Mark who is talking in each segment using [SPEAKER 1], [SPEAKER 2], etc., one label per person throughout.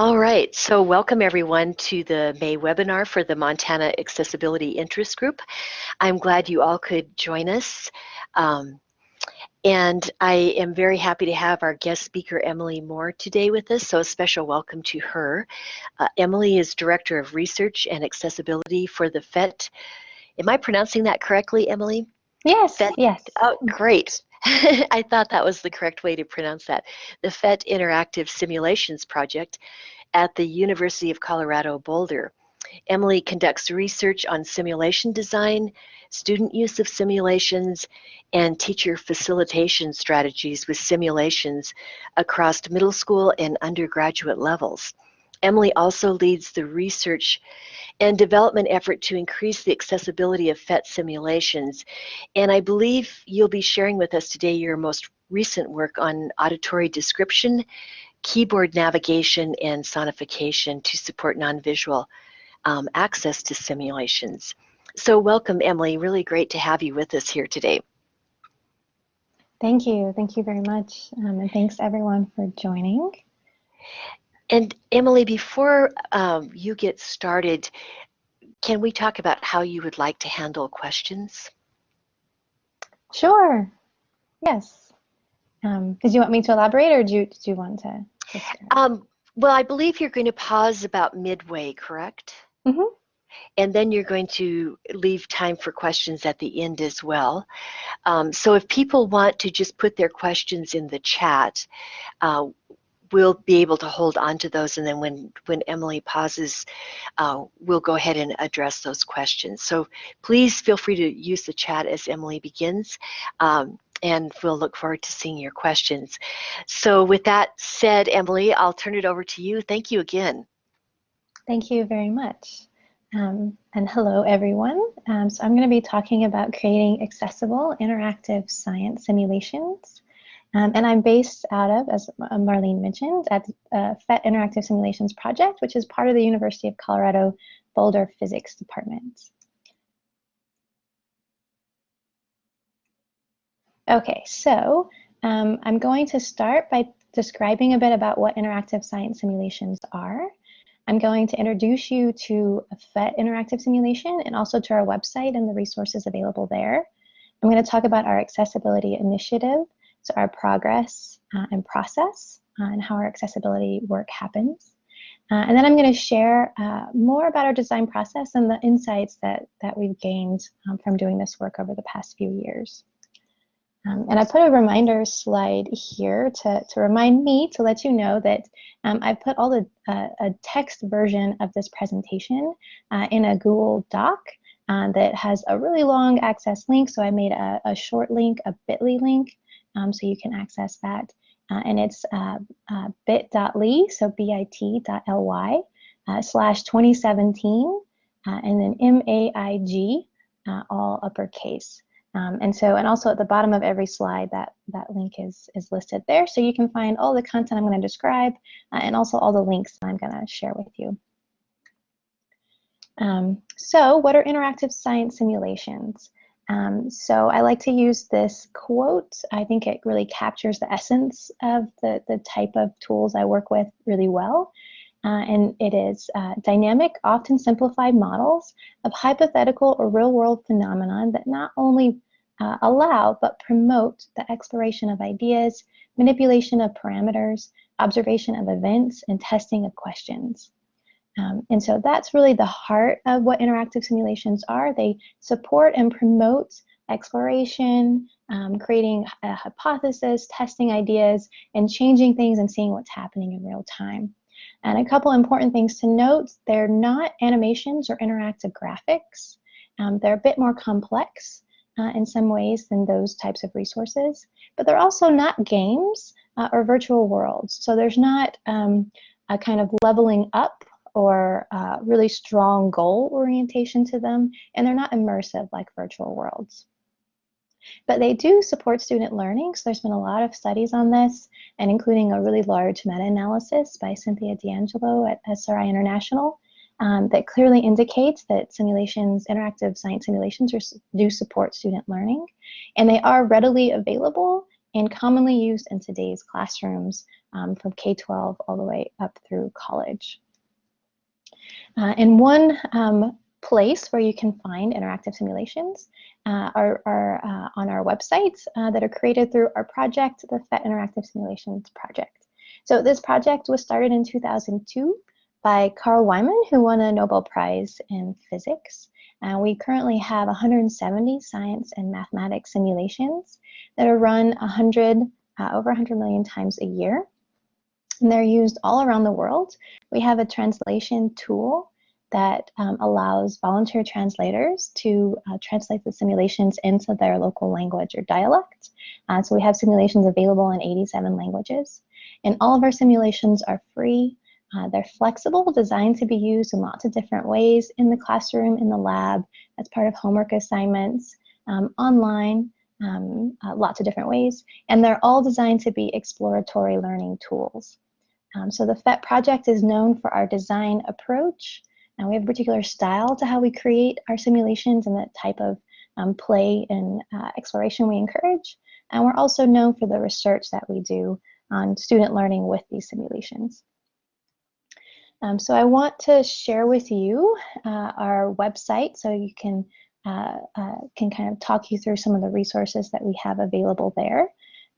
[SPEAKER 1] All right, so welcome everyone to the May webinar for the Montana Accessibility Interest Group. I'm glad you all could join us. And I am very happy to have our guest speaker, Emily Moore, today with us, so a special welcome to her. Emily is Director of Research and Accessibility for the PhET. Am I pronouncing that correctly, Emily?
[SPEAKER 2] Yes,
[SPEAKER 1] PhET?
[SPEAKER 2] yes.
[SPEAKER 1] Oh, great. I thought that was the correct way to pronounce that. The PhET Interactive Simulations Project at the University of Colorado Boulder. Emily conducts research on simulation design, student use of simulations, and teacher facilitation strategies with simulations across middle school and undergraduate levels. Emily also leads the research and development effort to increase the accessibility of PhET simulations. And I believe you'll be sharing with us today your most recent work on auditory description, keyboard navigation, and sonification to support non-visual access to simulations. So welcome, Emily. Really great to have you with us here today.
[SPEAKER 2] Thank you. Thank you very much. And thanks everyone for joining.
[SPEAKER 1] And Emily, before you get started, can we talk about how you would like to handle questions?
[SPEAKER 2] Sure. Yes. Did you want me to elaborate, or did you want to start?
[SPEAKER 1] Well, I believe you're going to pause about midway, correct?
[SPEAKER 2] Mm-hmm.
[SPEAKER 1] And then you're going to leave time for questions at the end as well. So if people want to just put their questions in the chat, we'll be able to hold on to those, and then when Emily pauses, we'll go ahead and address those questions. So please feel free to use the chat as Emily begins, and we'll look forward to seeing your questions. So with that said, Emily, I'll turn it over to you. Thank you again.
[SPEAKER 2] Thank you very much. And hello, everyone. So I'm going to be talking about creating accessible interactive science simulations. And I'm based out of, as Marlene mentioned, at PhET Interactive Simulations Project, which is part of the University of Colorado Boulder Physics Department. Okay, so I'm going to start by describing a bit about what interactive science simulations are. I'm going to introduce you to a PhET interactive simulation and also to our website and the resources available there. I'm going to talk about our accessibility initiative, so our progress and process and how our accessibility work happens. And then I'm going to share more about our design process and the insights that we've gained from doing this work over the past few years. And I put a reminder slide here to remind me to let you know that I put all the a text version of this presentation in a Google Doc that has a really long access link. So I made a short link, a bit.ly link, so you can access that. And it's bit.ly, so bit.ly /2017, and then MAIG, all uppercase. And also at the bottom of every slide, that link is listed there, so you can find all the content I'm going to describe and also all the links that I'm going to share with you. So what are interactive science simulations? So I like to use this quote. I think it really captures the essence of the type of tools I work with really well. And it is dynamic, often simplified models of hypothetical or real-world phenomenon that not only allow but promote the exploration of ideas, manipulation of parameters, observation of events, and testing of questions. And so that's really the heart of what interactive simulations are. They support and promote exploration, creating a hypothesis, testing ideas, and changing things and seeing what's happening in real time. And a couple important things to note: they're not animations or interactive graphics. They're a bit more complex in some ways than those types of resources, but they're also not games or virtual worlds. So there's not a kind of leveling up or really strong goal orientation to them, and they're not immersive like virtual worlds. But they do support student learning, so there's been a lot of studies on this, and including a really large meta-analysis by Cynthia D'Angelo at SRI International that clearly indicates that simulations, interactive science simulations, do support student learning, and they are readily available and commonly used in today's classrooms from K-12 all the way up through college. And one place where you can find interactive simulations are on our website that are created through our project, the PhET Interactive Simulations Project. So this project was started in 2002 by Carl Wieman, who won a Nobel Prize in physics. We currently have 170 science and mathematics simulations that are run over 100 million times a year. And they're used all around the world. We have a translation tool that allows volunteer translators to translate the simulations into their local language or dialect. So we have simulations available in 87 languages. And all of our simulations are free. They're flexible, designed to be used in lots of different ways in the classroom, in the lab, as part of homework assignments, online, lots of different ways. And they're all designed to be exploratory learning tools. So the PhET project is known for our design approach. And we have a particular style to how we create our simulations and the type of play and exploration we encourage. And we're also known for the research that we do on student learning with these simulations. So I want to share with you our website so you can kind of talk you through some of the resources that we have available there.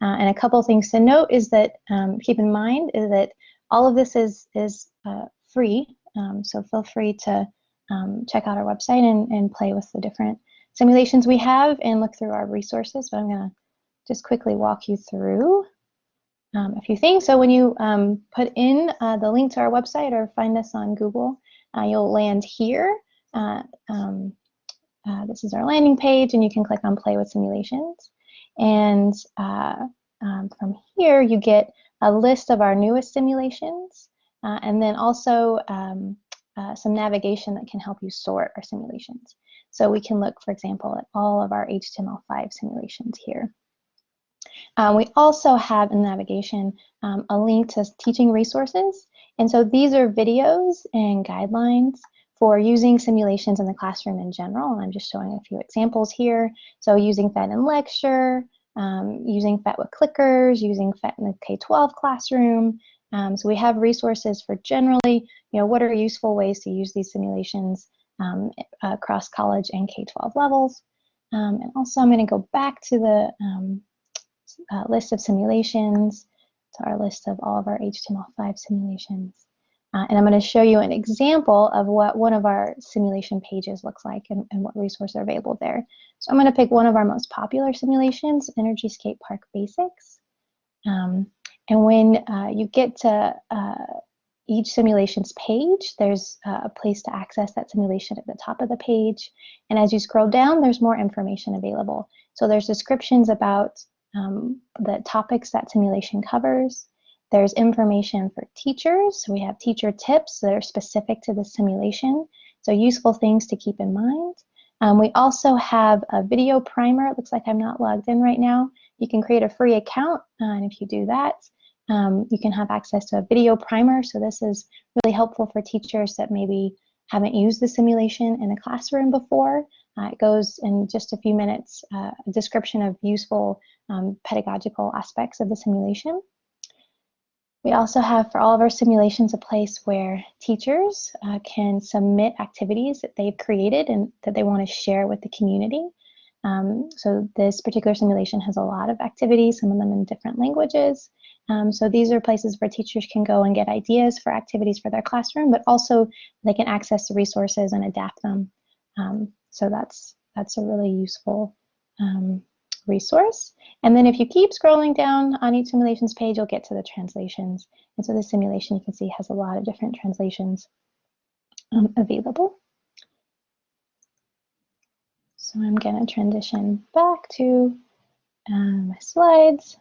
[SPEAKER 2] And a couple of things to note is that keep in mind is that all of this is free. So feel free to check out our website and play with the different simulations we have and look through our resources. But I'm going to just quickly walk you through a few things. So when you put in the link to our website or find us on Google, you'll land here. This is our landing page, and you can click on Play with Simulations. And from here, you get a list of our newest simulations, and then also some navigation that can help you sort our simulations. So we can look, for example, at all of our HTML5 simulations here. We also have in navigation a link to teaching resources. And so these are videos and guidelines for using simulations in the classroom in general. And I'm just showing a few examples here. So using PhET in lecture, using PhET with clickers, using PhET in the K-12 classroom. So we have resources for generally, what are useful ways to use these simulations across college and K-12 levels. And also I'm going to go back to the list of simulations, to our list of all of our HTML5 simulations. And I'm going to show you an example of what one of our simulation pages looks like and what resources are available there. So I'm going to pick one of our most popular simulations, Energy Skate Park Basics. And when you get to each simulations page, there's a place to access that simulation at the top of the page. And as you scroll down, there's more information available. So there's descriptions about the topics that simulation covers. There's information for teachers. So we have teacher tips that are specific to the simulation. So useful things to keep in mind. We also have a video primer. It looks like I'm not logged in right now. You can create a free account, and if you do that, you can have access to a video primer. So this is really helpful for teachers that maybe haven't used the simulation in a classroom before. It goes in just a few minutes, a description of useful pedagogical aspects of the simulation. We also have for all of our simulations a place where teachers can submit activities that they've created and that they want to share with the community. So this particular simulation has a lot of activities, some of them in different languages. So these are places where teachers can go and get ideas for activities for their classroom, but also they can access the resources and adapt them. So that's a really useful resource. And then if you keep scrolling down on each simulations page, you'll get to the translations. And so this simulation, you can see, has a lot of different translations available. So I'm going to transition back to my slides.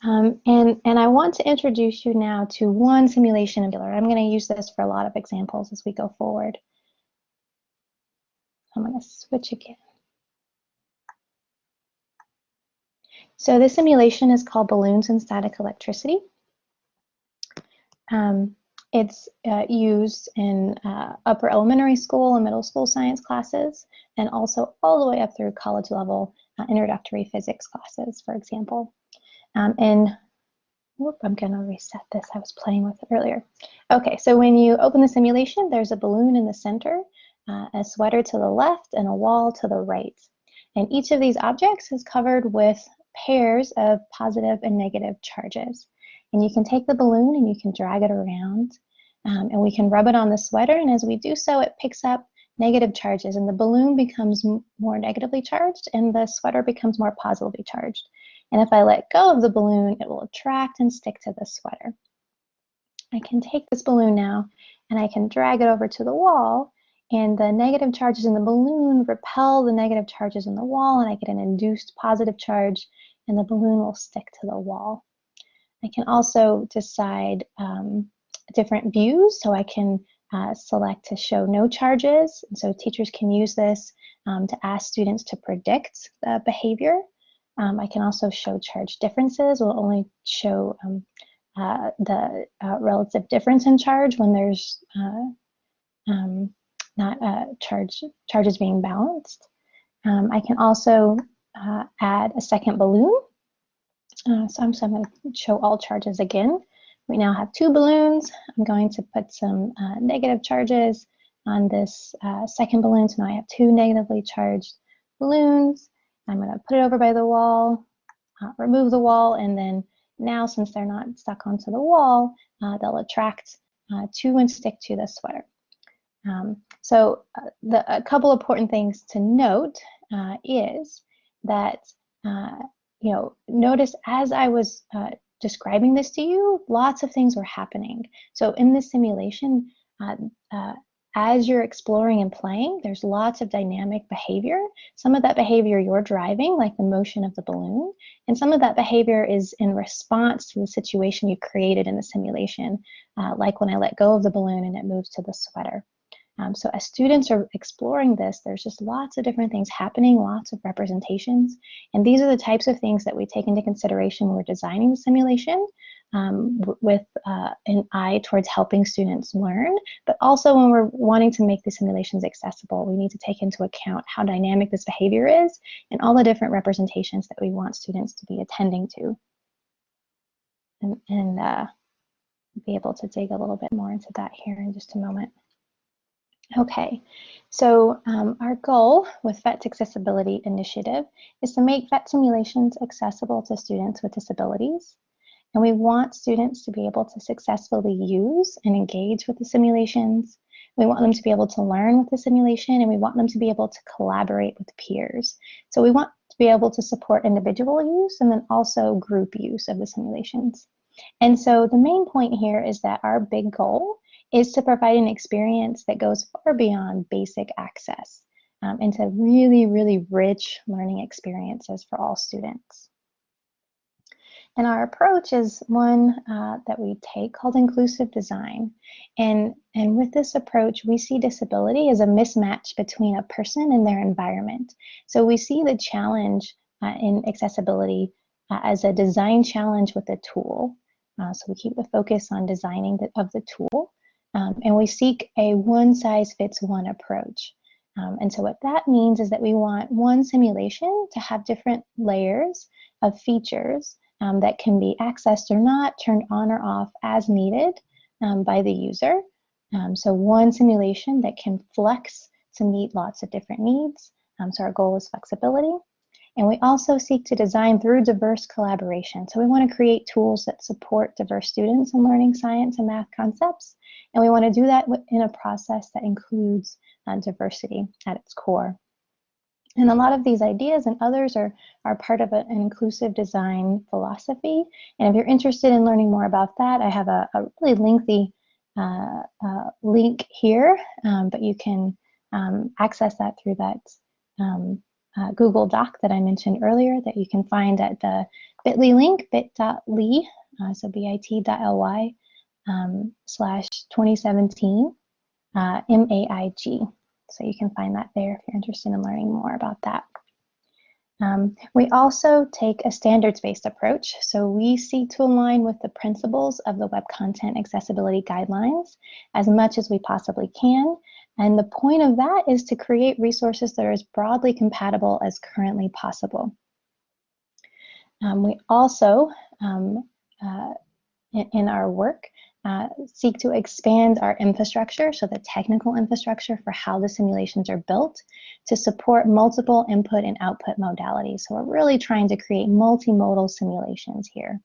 [SPEAKER 2] And I want to introduce you now to one simulation in particular. I'm going to use this for a lot of examples as we go forward. I'm going to switch again. So this simulation is called Balloons and Static Electricity. It's used in upper elementary school and middle school science classes, and also all the way up through college level introductory physics classes, for example. And whoop, I'm going to reset this. I was playing with it earlier. Okay, so when you open the simulation, there's a balloon in the center, a sweater to the left, and a wall to the right. And each of these objects is covered with pairs of positive and negative charges. And you can take the balloon and you can drag it around, and we can rub it on the sweater. And as we do so, it picks up negative charges, and the balloon becomes more negatively charged, and the sweater becomes more positively charged. And if I let go of the balloon, it will attract and stick to the sweater. I can take this balloon now and I can drag it over to the wall, and the negative charges in the balloon repel the negative charges in the wall, and I get an induced positive charge, and the balloon will stick to the wall. I can also decide different views, so I can select to show no charges. And so teachers can use this to ask students to predict the behavior. I can also show charge differences. We'll only show the relative difference in charge when there's not charges being balanced. I can also add a second balloon. So I'm going to show all charges again. We now have two balloons. I'm going to put some negative charges on this second balloon. So now I have two negatively charged balloons. I'm going to put it over by the wall, remove the wall, and then now, since they're not stuck onto the wall, they'll attract to and stick to the sweater. So a couple important things to note is that, notice as I was describing this to you, lots of things were happening. So in this simulation, as you're exploring and playing, there's lots of dynamic behavior. Some of that behavior you're driving, like the motion of the balloon, and some of that behavior is in response to the situation you created in the simulation, like when I let go of the balloon and it moves to the sweater. So as students are exploring this, there's just lots of different things happening, lots of representations, and these are the types of things that we take into consideration when we're designing the simulation, with an eye towards helping students learn, but also when we're wanting to make the simulations accessible, we need to take into account how dynamic this behavior is and all the different representations that we want students to be attending to, and be able to dig a little bit more into that here in just a moment. Okay, so our goal with PhET's Accessibility Initiative is to make PhET simulations accessible to students with disabilities. And we want students to be able to successfully use and engage with the simulations. We want them to be able to learn with the simulation, and we want them to be able to collaborate with peers. So we want to be able to support individual use and then also group use of the simulations. And so the main point here is that our big goal is to provide an experience that goes far beyond basic access into really, really rich learning experiences for all students. And our approach is one that we take called inclusive design. And with this approach, we see disability as a mismatch between a person and their environment. So we see the challenge in accessibility as a design challenge with a tool. So we keep the focus on designing of the tool. And we seek a one-size-fits-one approach. And so what that means is that we want one simulation to have different layers of features that can be accessed or not, turned on or off as needed by the user. So one simulation that can flex to meet lots of different needs. So our goal is flexibility. And we also seek to design through diverse collaboration. So we want to create tools that support diverse students in learning science and math concepts. And we want to do that in a process that includes diversity at its core. And a lot of these ideas and others are part of an inclusive design philosophy. And if you're interested in learning more about that, I have a really lengthy link here, but you can access that through that Google Doc that I mentioned earlier that you can find at the bit.ly link, bit.ly, so bit.ly /2017 MAIG. So you can find that there if you're interested in learning more about that. We also take a standards-based approach. So we seek to align with the principles of the Web Content Accessibility Guidelines as much as we possibly can. And the point of that is to create resources that are as broadly compatible as currently possible. We also, in our work, seek to expand our infrastructure, so the technical infrastructure for how the simulations are built, to support multiple input and output modalities. So we're really trying to create multimodal simulations here.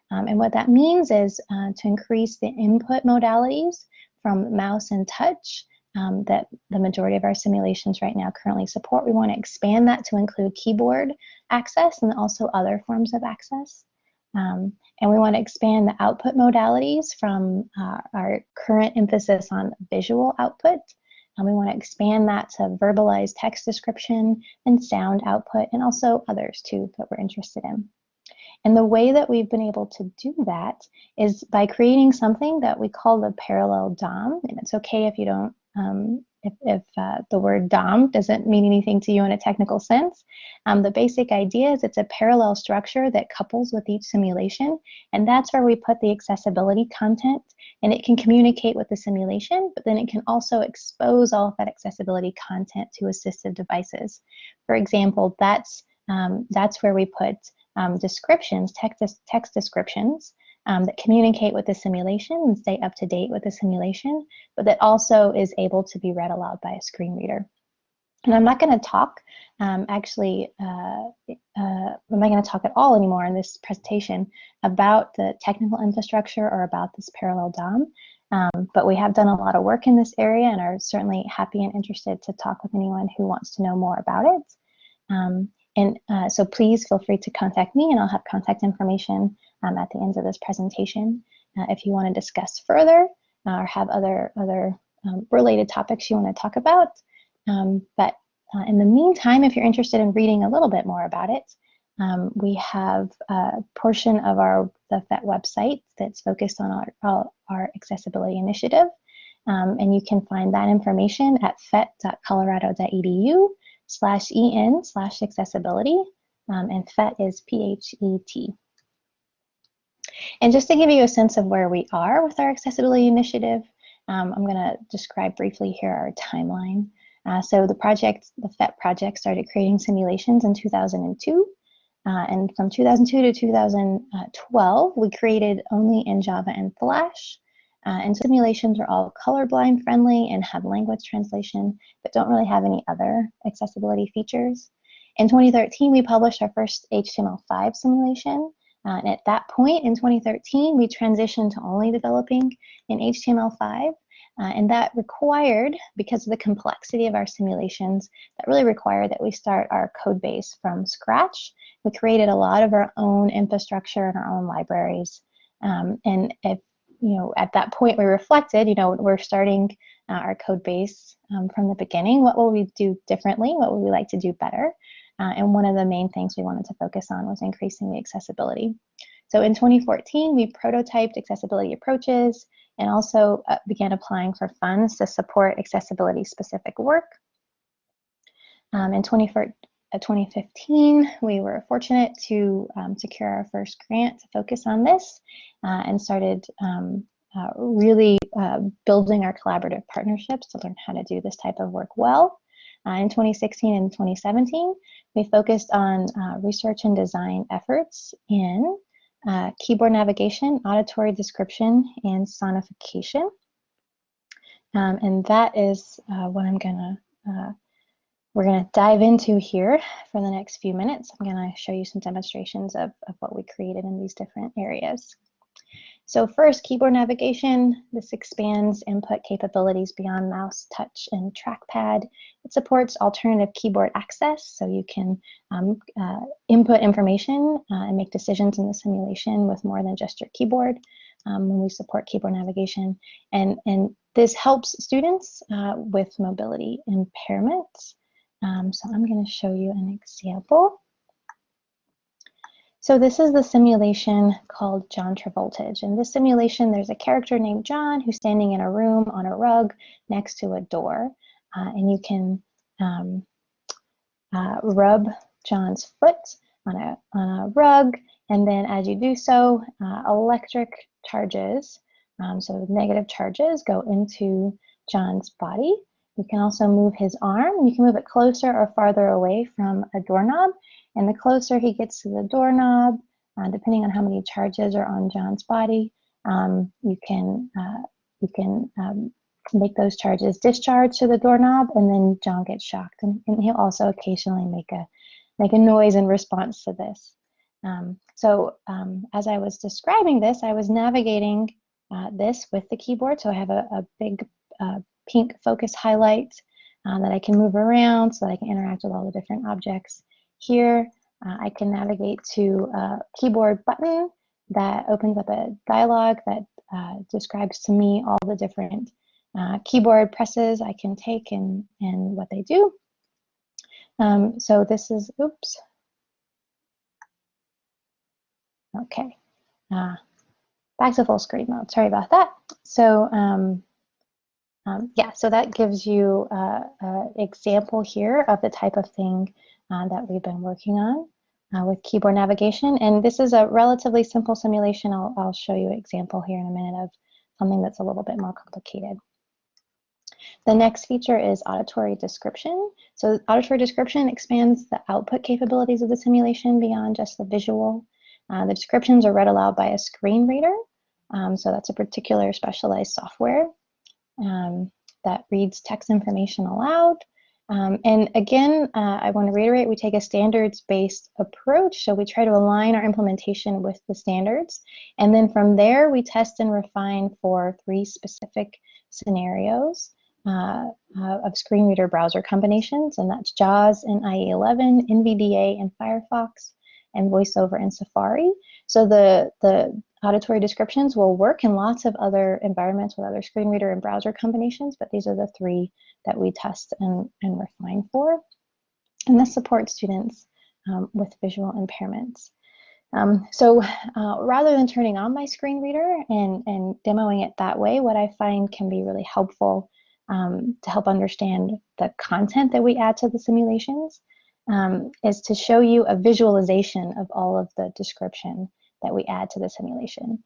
[SPEAKER 2] And what that means is to increase the input modalities from mouse and touch that the majority of our simulations right now currently support. We want to expand that to include keyboard access and also other forms of access. And we want to expand the output modalities from our current emphasis on visual output. And we want to expand that to verbalized text description and sound output, and also others too that we're interested in. And the way that we've been able to do that is by creating something that we call the parallel DOM. And it's okay if you don't, if the word DOM doesn't mean anything to you in a technical sense. The basic idea is it's a parallel structure that couples with each simulation, and that's where we put the accessibility content, and it can communicate with the simulation, but then it can also expose all of that accessibility content to assistive devices. For example, that's where we put descriptions, text descriptions that communicate with the simulation and stay up to date with the simulation, but that also is able to be read aloud by a screen reader. And I'm not going to talk, I'm not going to talk at all anymore in this presentation about the technical infrastructure or about this parallel DOM, but we have done a lot of work in this area and are certainly happy and interested to talk with anyone who wants to know more about it. So please feel free to contact me, and I'll have contact information at the end of this presentation if you want to discuss further or have other related topics you want to talk about. But in the meantime, if you're interested in reading a little bit more about it, we have a portion of the PhET website that's focused on our accessibility initiative. And you can find that information at phet.colorado.edu/en/accessibility. And PhET is PHET. And just to give you a sense of where we are with our accessibility initiative, I'm going to describe briefly here our timeline. So the PhET project started creating simulations in 2002. And from 2002 to 2012, we created only in Java and Flash. And simulations are all colorblind friendly and have language translation, but don't really have any other accessibility features. In 2013, we published our first HTML5 simulation. And at that point in 2013, we transitioned to only developing in HTML5. And that required, because of the complexity of our simulations, that really required that we start our code base from scratch. We created a lot of our own infrastructure and our own libraries. And if, at that point we reflected, we're starting our code base from the beginning. What will we do differently? What would we like to do better? And one of the main things we wanted to focus on was increasing the accessibility. So in 2014, we prototyped accessibility approaches and also began applying for funds to support accessibility-specific work. In 2015, we were fortunate to secure our first grant to focus on this and started really building our collaborative partnerships to learn how to do this type of work well. In 2016 and 2017, we focused on research and design efforts in keyboard navigation, auditory description, and sonification. And that is what we're gonna dive into here for the next few minutes. I'm gonna show you some demonstrations of what we created in these different areas. So first, keyboard navigation. This expands input capabilities beyond mouse, touch, and trackpad. It supports alternative keyboard access, so you can input information and make decisions in the simulation with more than just your keyboard when we support keyboard navigation. And this helps students with mobility impairments. So I'm going to show you an example. So this is the simulation called John Travoltage. In this simulation, there's a character named John who's standing in a room on a rug next to a door. And you can rub John's foot on a rug. And then as you do so, electric charges, so negative charges, go into John's body. You can also move his arm. You can move it closer or farther away from a doorknob. And the closer he gets to the doorknob, depending on how many charges are on John's body, you can make those charges discharge to the doorknob, and then John gets shocked. And he'll also occasionally make a noise in response to this. As I was describing this, I was navigating this with the keyboard. So I have a big pink focus highlight that I can move around so that I can interact with all the different objects. Here, I can navigate to a keyboard button that opens up a dialog that describes to me all the different keyboard presses I can take and what they do. So this is, oops. Okay, back to full screen mode. Sorry about that. So yeah, so that gives you an example here of the type of thing that we've been working on with keyboard navigation. And this is a relatively simple simulation. I'll show you an example here in a minute of something that's a little bit more complicated. The next feature is auditory description. So auditory description expands the output capabilities of the simulation beyond just the visual. The descriptions are read aloud by a screen reader. So that's a particular specialized software that reads text information aloud. And again, I want to reiterate, we take a standards-based approach. So we try to align our implementation with the standards. And then from there, we test and refine for 3 specific scenarios of screen reader browser combinations. And that's JAWS and IE11, NVDA and Firefox, and VoiceOver and Safari. So the auditory descriptions will work in lots of other environments with other screen reader and browser combinations, but these are the 3 that we test and refine for. And this supports students with visual impairments. Rather than turning on my screen reader and demoing it that way, what I find can be really helpful to help understand the content that we add to the simulations is to show you a visualization of all of the description that we add to the simulation.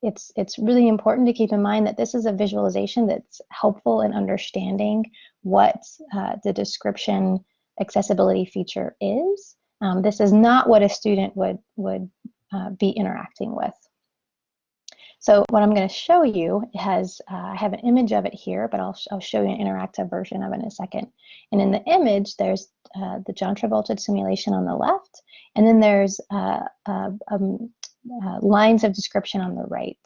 [SPEAKER 2] It's really important to keep in mind that this is a visualization that's helpful in understanding what the description accessibility feature is. This is not what a student would be interacting with. So what I'm going to show you has, I have an image of it here, but I'll show you an interactive version of it in a second. And in the image, there's the John Travolta simulation on the left, and then there's lines of description on the right.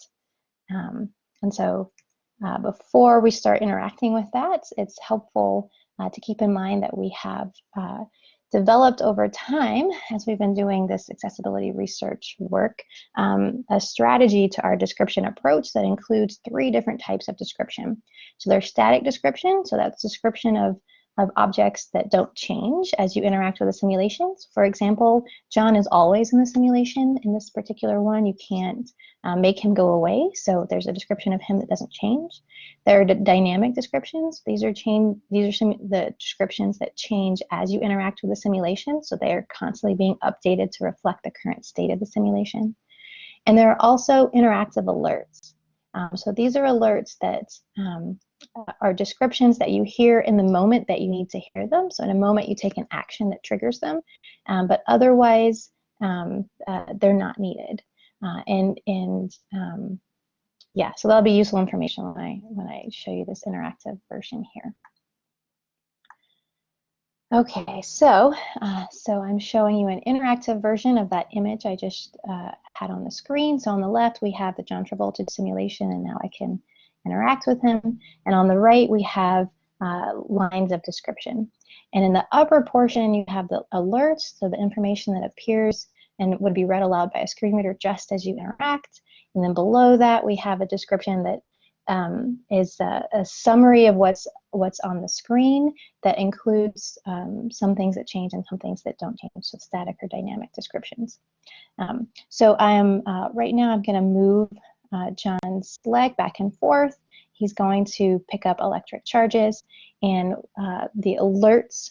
[SPEAKER 2] Before we start interacting with that, it's helpful to keep in mind that we have developed over time, as we've been doing this accessibility research work, a strategy to our description approach that includes 3 different types of description. So there's static description, so that's description of objects that don't change as you interact with the simulations. For example, John is always in the simulation. In this particular one, you can't make him go away, so there's a description of him that doesn't change. There are dynamic descriptions. These are the descriptions that change as you interact with the simulation, so they are constantly being updated to reflect the current state of the simulation. And there are also interactive alerts. So these are alerts that are descriptions that you hear in the moment that you need to hear them. So in a moment you take an action that triggers them, but otherwise they're not needed. Yeah, so that'll be useful information when I show you this interactive version here. Okay, so I'm showing you an interactive version of that image I just had on the screen. So on the left we have the John Travolta simulation, and now I can interact with him. And on the right we have lines of description. And in the upper portion you have the alerts, so the information that appears and would be read aloud by a screen reader just as you interact. And then below that we have a description that is a summary of what's on the screen that includes some things that change and some things that don't change, so static or dynamic descriptions. So right now I'm going to move John's leg back and forth. He's going to pick up electric charges, and the alerts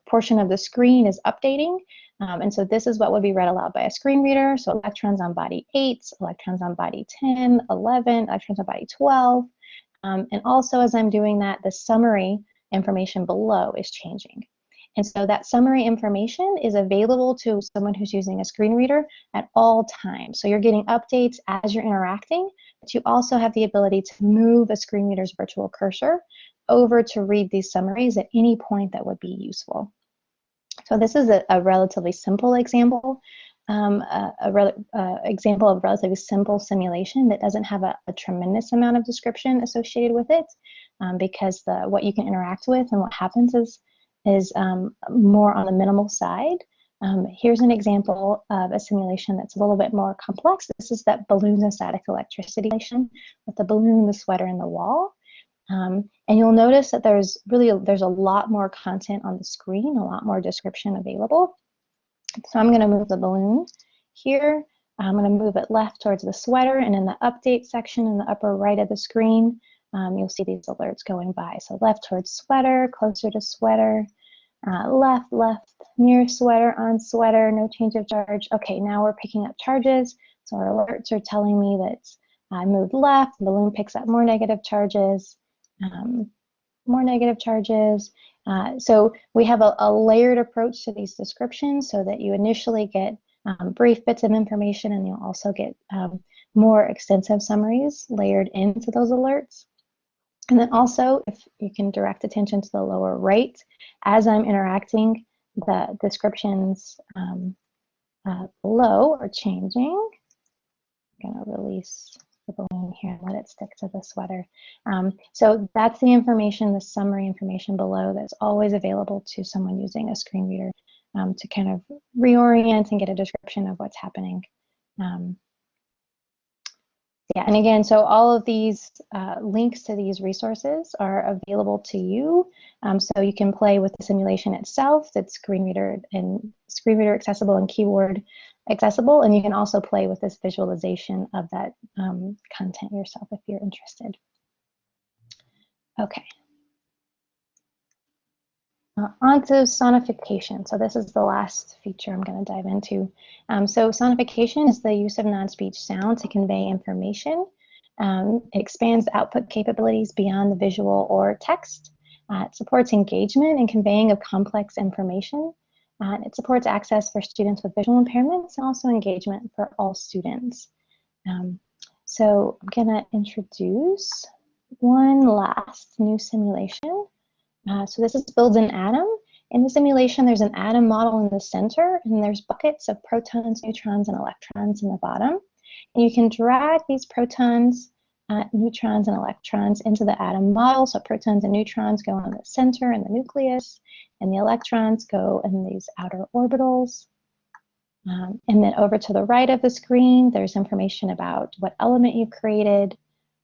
[SPEAKER 2] portion of the screen is updating. And so this is what would be read aloud by a screen reader. So electrons on body 8, electrons on body 10, 11, electrons on body 12. And also as I'm doing that, the summary information below is changing. And so that summary information is available to someone who's using a screen reader at all times. So you're getting updates as you're interacting, but you also have the ability to move a screen reader's virtual cursor over to read these summaries at any point that would be useful. So this is a relatively simple example, example of relatively simple simulation that doesn't have a tremendous amount of description associated with it, because what you can interact with and what happens is more on the minimal side. Here's an example of a simulation that's a little bit more complex. This is that balloons and static electricity simulation with the balloon, the sweater, and the wall. And you'll notice that there's a lot more content on the screen, a lot more description available. So I'm going to move the balloon here. I'm going to move it left towards the sweater, and in the update section in the upper right of the screen, you'll see these alerts going by. So left towards sweater, closer to sweater, left, near sweater, on sweater, no change of charge. Okay, now we're picking up charges. So our alerts are telling me that I moved left, the balloon picks up more negative charges. More negative charges. So we have a layered approach to these descriptions so that you initially get brief bits of information, and you'll also get more extensive summaries layered into those alerts. And then also, if you can direct attention to the lower right, as I'm interacting, the descriptions below are changing. I'm going to release the balloon here and let it stick to the sweater. So that's the information, the summary information below that's always available to someone using a screen reader to kind of reorient and get a description of what's happening. Yeah, and again, so all of these links to these resources are available to you. So you can play with the simulation itself that's screen reader accessible and keyboard accessible, and you can also play with this visualization of that content yourself if you're interested. Okay. On to sonification. So this is the last feature I'm going to dive into. So sonification is the use of non-speech sound to convey information. It expands the output capabilities beyond the visual or text. It supports engagement and conveying of complex information. It supports access for students with visual impairments and also engagement for all students. So I'm going to introduce one last new simulation. So this is build an atom. In the simulation, there's an atom model in the center, and there's buckets of protons, neutrons, and electrons in the bottom. And you can drag these protons, neutrons, and electrons into the atom model. So protons and neutrons go in the center in the nucleus, and the electrons go in these outer orbitals. And then over to the right of the screen, there's information about what element you've created,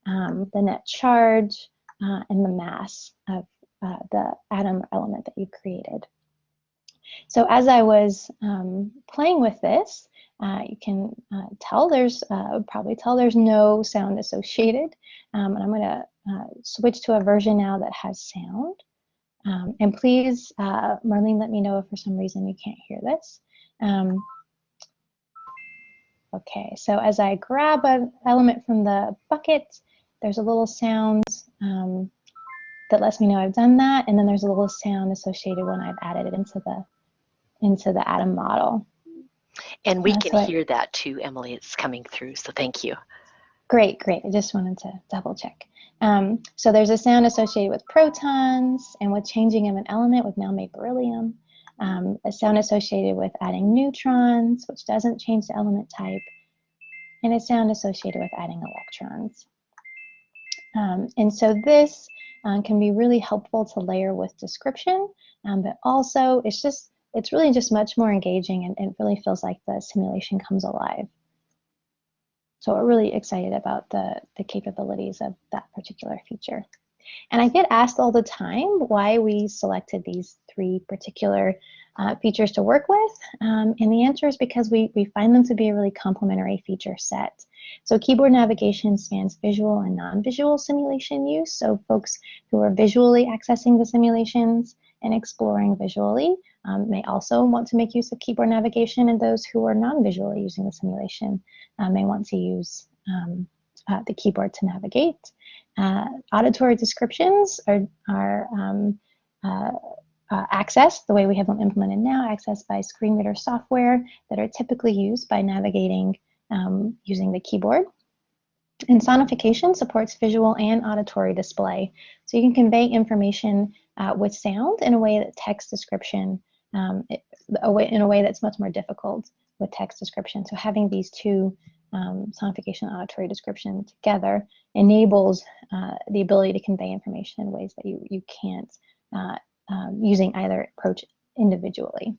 [SPEAKER 2] the net charge, and the mass of the atom element that you created. So as I was playing with this, you can tell probably tell there's no sound associated. And I'm going to switch to a version now that has sound. And please, Marlene, let me know if for some reason you can't hear this. Okay, so as I grab an element from the bucket, there's a little sound that lets me know I've done that, and then there's a little sound associated when I've added it into the atom model.
[SPEAKER 1] And we can hear that too, Emily. It's coming through, so thank you.
[SPEAKER 2] Great. I just wanted to double check. So there's a sound associated with protons and with changing of an element. We've now made beryllium. A sound associated with adding neutrons, which doesn't change the element type, and a sound associated with adding electrons. And so this can be really helpful to layer with description, but also it's really just much more engaging, and it really feels like the simulation comes alive. So we're really excited about the capabilities of that particular feature. And I get asked all the time why we selected these 3 particular features to work with. And the answer is because we find them to be a really complementary feature set. So keyboard navigation spans visual and non-visual simulation use. So folks who are visually accessing the simulations and exploring visually may also want to make use of keyboard navigation, and those who are non-visually using the simulation may want to use the keyboard to navigate. Auditory descriptions are accessed the way we have them implemented now, accessed by screen reader software that are typically used by navigating using the keyboard. And sonification supports visual and auditory display. So you can convey information with sound in a way that text description, in a way that's much more difficult with text description. So having these two, sonification and auditory description together, enables the ability to convey information in ways that you can't using either approach individually.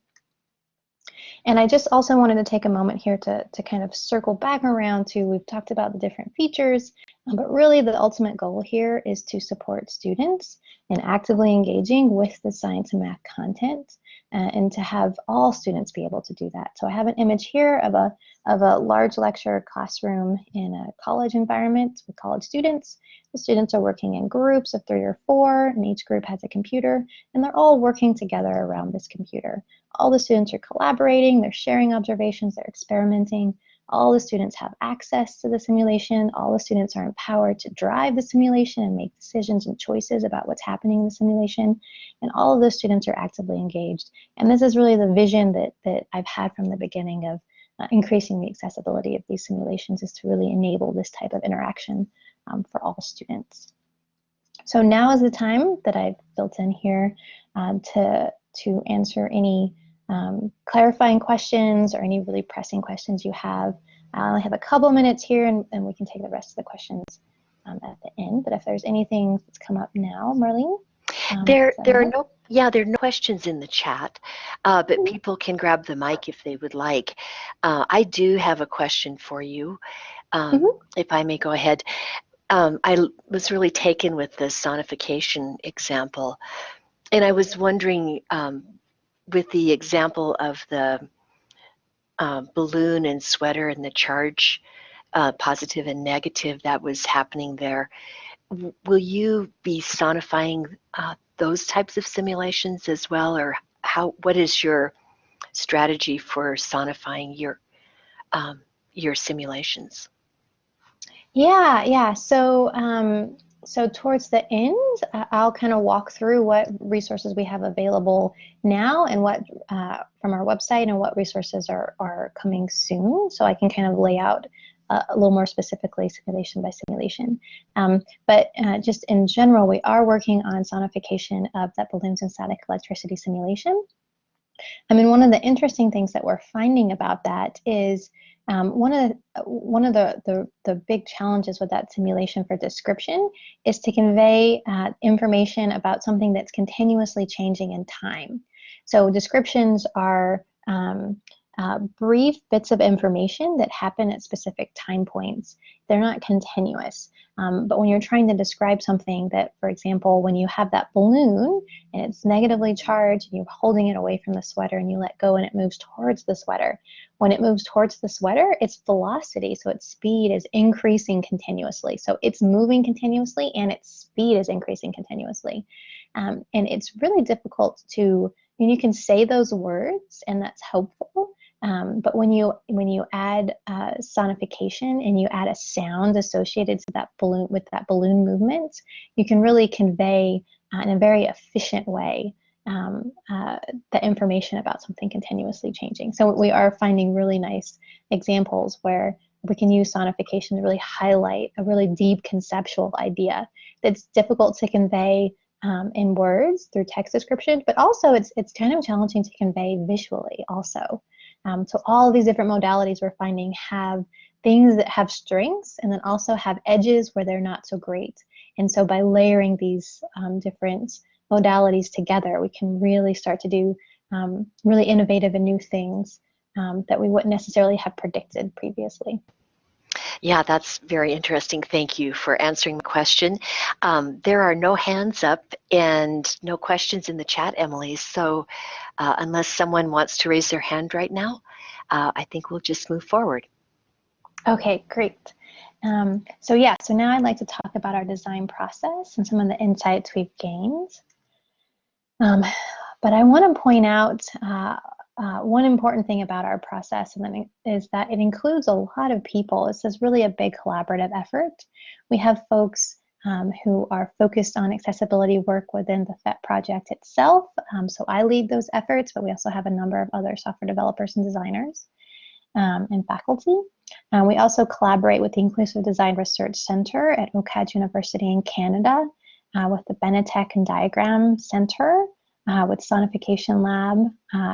[SPEAKER 2] And I just also wanted to take a moment here to kind of circle back around to, we've talked about the different features, but really the ultimate goal here is to support students in actively engaging with the science and math content, and to have all students be able to do that. So I have an image here of a large lecture classroom in a college environment with college students. The students are working in groups of 3 or 4, and each group has a computer, and they're all working together around this computer. All the students are collaborating, they're sharing observations, they're experimenting. All the students have access to the simulation. All the students are empowered to drive the simulation and make decisions and choices about what's happening in the simulation. And all of those students are actively engaged. And this is really the vision that I've had from the beginning of increasing the accessibility of these simulations, is to really enable this type of interaction for all students. So now is the time that I've built in here to answer any clarifying questions or any really pressing questions you have. I have a couple minutes here, and we can take the rest of the questions at the end. But if there's anything that's come up now, Marlene?
[SPEAKER 1] There are no questions in the chat, but people can grab the mic if they would like. I do have a question for you, if I may go ahead. I was really taken with the sonification example, and I was wondering, with the example of the balloon and sweater and the charge, positive and negative, that was happening there, will you be sonifying those types of simulations as well, or what is your strategy for sonifying your simulations?
[SPEAKER 2] Yeah. So towards the end, I'll kind of walk through what resources we have available now, and what from our website, and what resources are coming soon, so I can kind of lay out a little more specifically simulation by simulation. But just in general, we are working on sonification of that balloons and static electricity simulation. I mean, one of the interesting things that we're finding about that is one of the big challenges with that simulation for description is to convey information about something that's continuously changing in time. So descriptions are brief bits of information that happen at specific time points. They're not continuous. But when you're trying to describe something that, for example, when you have that balloon and it's negatively charged and you're holding it away from the sweater and you let go and it moves towards the sweater. When it moves towards the sweater, its velocity, so its speed, is increasing continuously. So it's moving continuously and its speed is increasing continuously. And it's really difficult to, I mean, you can say those words and that's helpful. But when you add sonification and you add a sound associated to that balloon, with that balloon movement, you can really convey in a very efficient way the information about something continuously changing. So we are finding really nice examples where we can use sonification to really highlight a really deep conceptual idea that's difficult to convey in words through text description, but also it's kind of challenging to convey visually also. So all of these different modalities we're finding have things that have strengths and then also have edges where they're not so great. And so by layering these different modalities together, we can really start to do really innovative and new things that we wouldn't necessarily have predicted previously.
[SPEAKER 1] Yeah, that's very interesting. Thank you for answering the question. There are no hands up and no questions in the chat, Emily. So unless someone wants to raise their hand right now, I think we'll just move forward.
[SPEAKER 2] Okay, great. So now I'd like to talk about our design process and some of the insights we've gained. But I want to point out one important thing about our process is that it includes a lot of people. This is really a big collaborative effort. We have folks who are focused on accessibility work within the PhET project itself. So I lead those efforts, but we also have a number of other software developers and designers and faculty. We also collaborate with the Inclusive Design Research Center at OCAD University in Canada, with the Benetech and Diagram Center, with Sonification Lab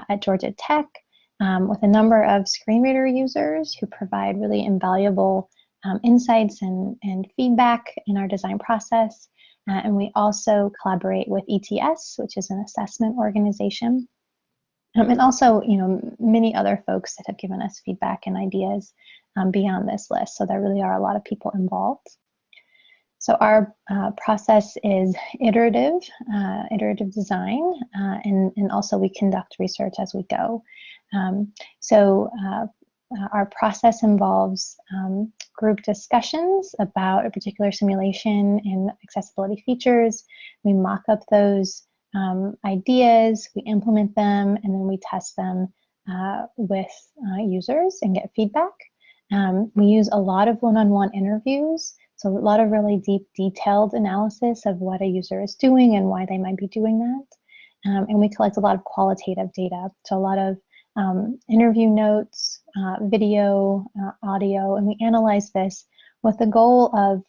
[SPEAKER 2] at Georgia Tech, with a number of screen reader users who provide really invaluable insights and feedback in our design process. And we also collaborate with ETS, which is an assessment organization. And also, many other folks that have given us feedback and ideas beyond this list. So there really are a lot of people involved. So our process is iterative design, and also we conduct research as we go. Our process involves group discussions about a particular simulation and accessibility features. We mock up those ideas, we implement them, and then we test them with users and get feedback. We use a lot of one-on-one interviews, so a lot of really deep, detailed analysis of what a user is doing and why they might be doing that. And we collect a lot of qualitative data, so a lot of interview notes, video, audio, and we analyze this with the goal of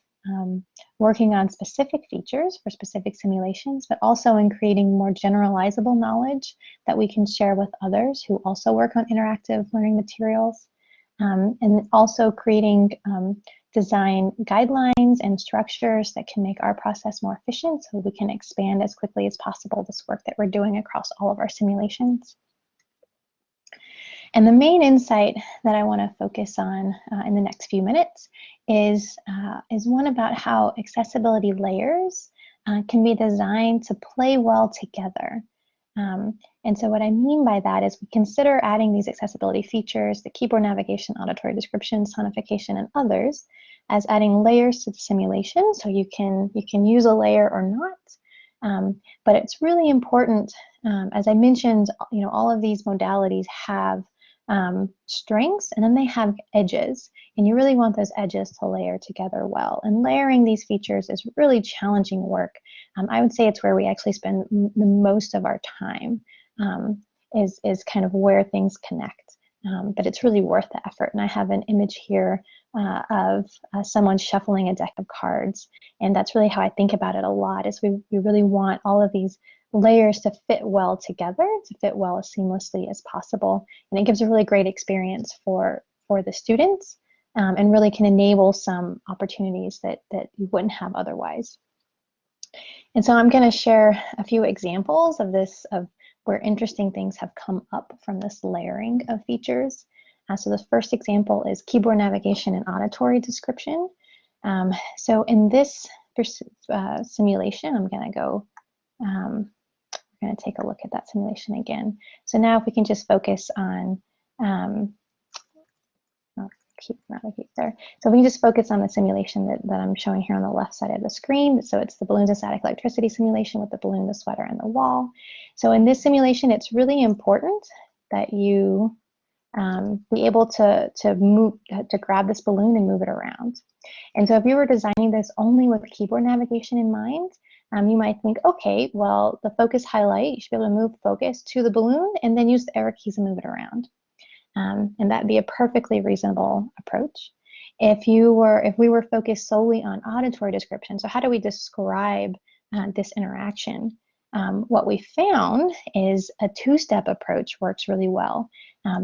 [SPEAKER 2] working on specific features for specific simulations, but also in creating more generalizable knowledge that we can share with others who also work on interactive learning materials, and also creating design guidelines and structures that can make our process more efficient so we can expand as quickly as possible this work that we're doing across all of our simulations. And the main insight that I want to focus on in the next few minutes is one about how accessibility layers can be designed to play well together. And so what I mean by that is we consider adding these accessibility features, the keyboard navigation, auditory description, sonification, and others, as adding layers to the simulation. So you can use a layer or not. But it's really important, as I mentioned, all of these modalities have strengths, and then they have edges, and you really want those edges to layer together well. And layering these features is really challenging work. I would say it's where we actually spend the most of our time, is kind of where things connect. But it's really worth the effort. And I have an image here of someone shuffling a deck of cards, and that's really how I think about it a lot, is we really want all of these layers to fit well together, to fit well as seamlessly as possible. And it gives a really great experience for the students, and really can enable some opportunities that you wouldn't have otherwise. And so I'm going to share a few examples of this, of where interesting things have come up from this layering of features. So the first example is keyboard navigation and auditory description. So in this simulation, I'm going to go, we're going to take a look at that simulation again. So now if we can just focus on, navigate there. So we can just focus on the simulation that I'm showing here on the left side of the screen. So it's the balloons and static electricity simulation with the balloon, the sweater, and the wall. So in this simulation, it's really important that you be able to move, to grab this balloon and move it around. And so if you were designing this only with keyboard navigation in mind, you might think, okay, well, the focus highlight, you should be able to move focus to the balloon and then use the arrow keys and move it around. And that'd be a perfectly reasonable approach. If we were focused solely on auditory description, so how do we describe this interaction? What we found is a two-step approach works really well,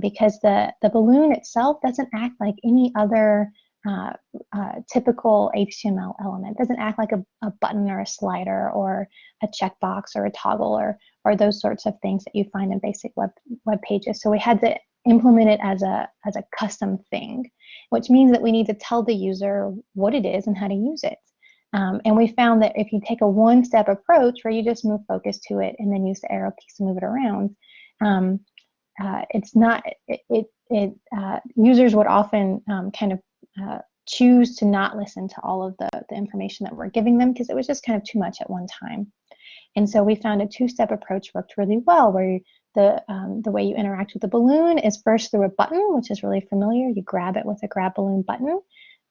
[SPEAKER 2] because the balloon itself doesn't act like any other typical HTML element. It doesn't act like a button or a slider or a checkbox or a toggle or those sorts of things that you find in basic web pages. So we had to implement it as a custom thing, which means that we need to tell the user what it is and how to use it. And we found that if you take a one-step approach where you just move focus to it and then use the arrow keys to move it around, users would often kind of choose to not listen to all of the information that we're giving them, because it was just kind of too much at one time. And so we found a two-step approach worked really well, where the way you interact with the balloon is first through a button, which is really familiar. You grab it with a grab balloon button.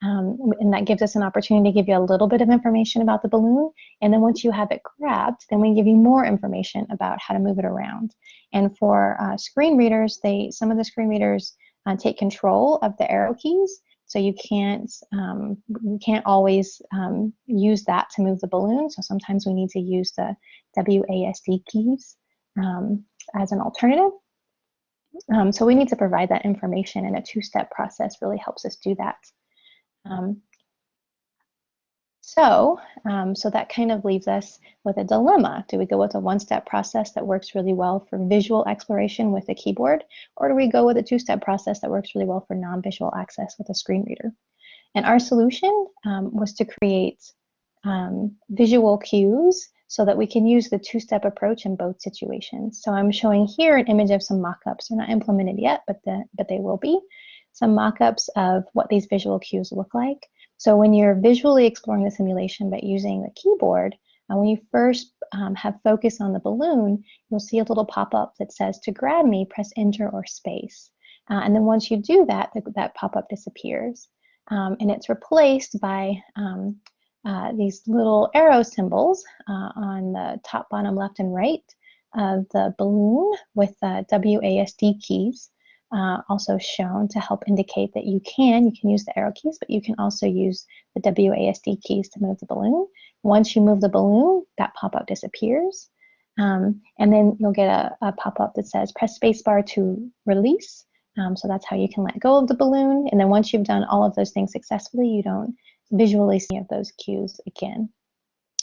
[SPEAKER 2] And that gives us an opportunity to give you a little bit of information about the balloon. And then once you have it grabbed, then we give you more information about how to move it around. And for screen readers, some of the screen readers take control of the arrow keys. So you can't always use that to move the balloon. So sometimes we need to use the WASD keys as an alternative. So we need to provide that information, and a two-step process really helps us do that. So that kind of leaves us with a dilemma. Do we go with a one-step process that works really well for visual exploration with a keyboard, or do we go with a two-step process that works really well for non-visual access with a screen reader? And our solution was to create visual cues so that we can use the two-step approach in both situations. So I'm showing here an image of some mock-ups. They're not implemented yet, but they will be. Some mock-ups of what these visual cues look like. So when you're visually exploring the simulation but using the keyboard, when you first have focus on the balloon, you'll see a little pop-up that says, to grab me, press enter or space. And then once you do that, that pop-up disappears. And it's replaced by these little arrow symbols on the top, bottom, left, and right of the balloon with WASD keys. Also shown to help indicate that you can use the arrow keys, but you can also use the WASD keys to move the balloon. Once you move the balloon, that pop-up disappears. And then you'll get a pop-up that says press spacebar to release. So that's how you can let go of the balloon. And then once you've done all of those things successfully, you don't visually see any of those cues again.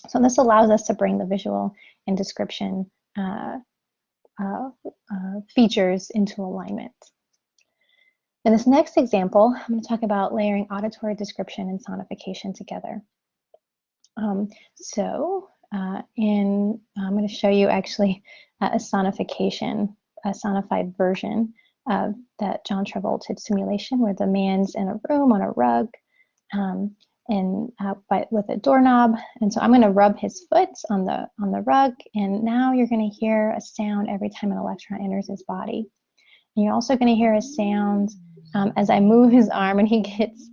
[SPEAKER 2] So this allows us to bring the visual and description features into alignment. In this next example, I'm going to talk about layering auditory description and sonification together. I'm going to show you actually a sonification, a sonified version of that John Travolta simulation where the man's in a room on a rug with a doorknob. And so I'm going to rub his foot on the rug, and now you're going to hear a sound every time an electron enters his body. And you're also going to hear a sound as I move his arm, and he gets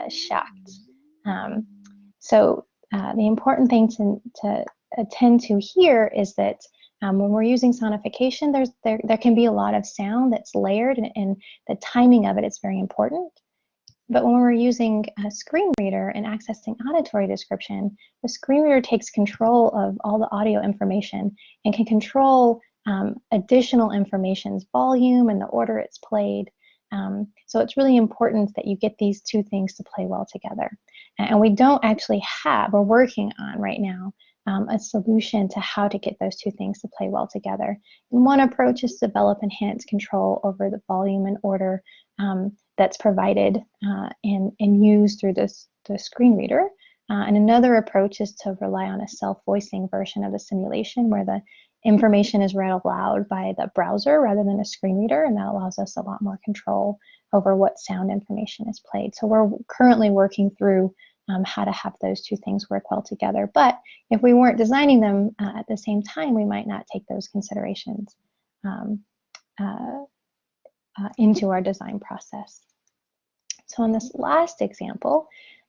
[SPEAKER 2] shocked. The important thing to attend to here is that when we're using sonification, there can be a lot of sound that's layered, and the timing of it is very important. But when we're using a screen reader and accessing auditory description, the screen reader takes control of all the audio information and can control additional information's volume and the order it's played. So it's really important that you get these two things to play well together. And we don't actually we're working on right now a solution to how to get those two things to play well together. And one approach is to develop enhanced control over the volume and order that's provided and used through the screen reader. And another approach is to rely on a self-voicing version of the simulation where the information is read aloud by the browser rather than a screen reader, and that allows us a lot more control over what sound information is played. So we're currently working through how to have those two things work well together. But if we weren't designing them at the same time, we might not take those considerations into our design process. So in this last example,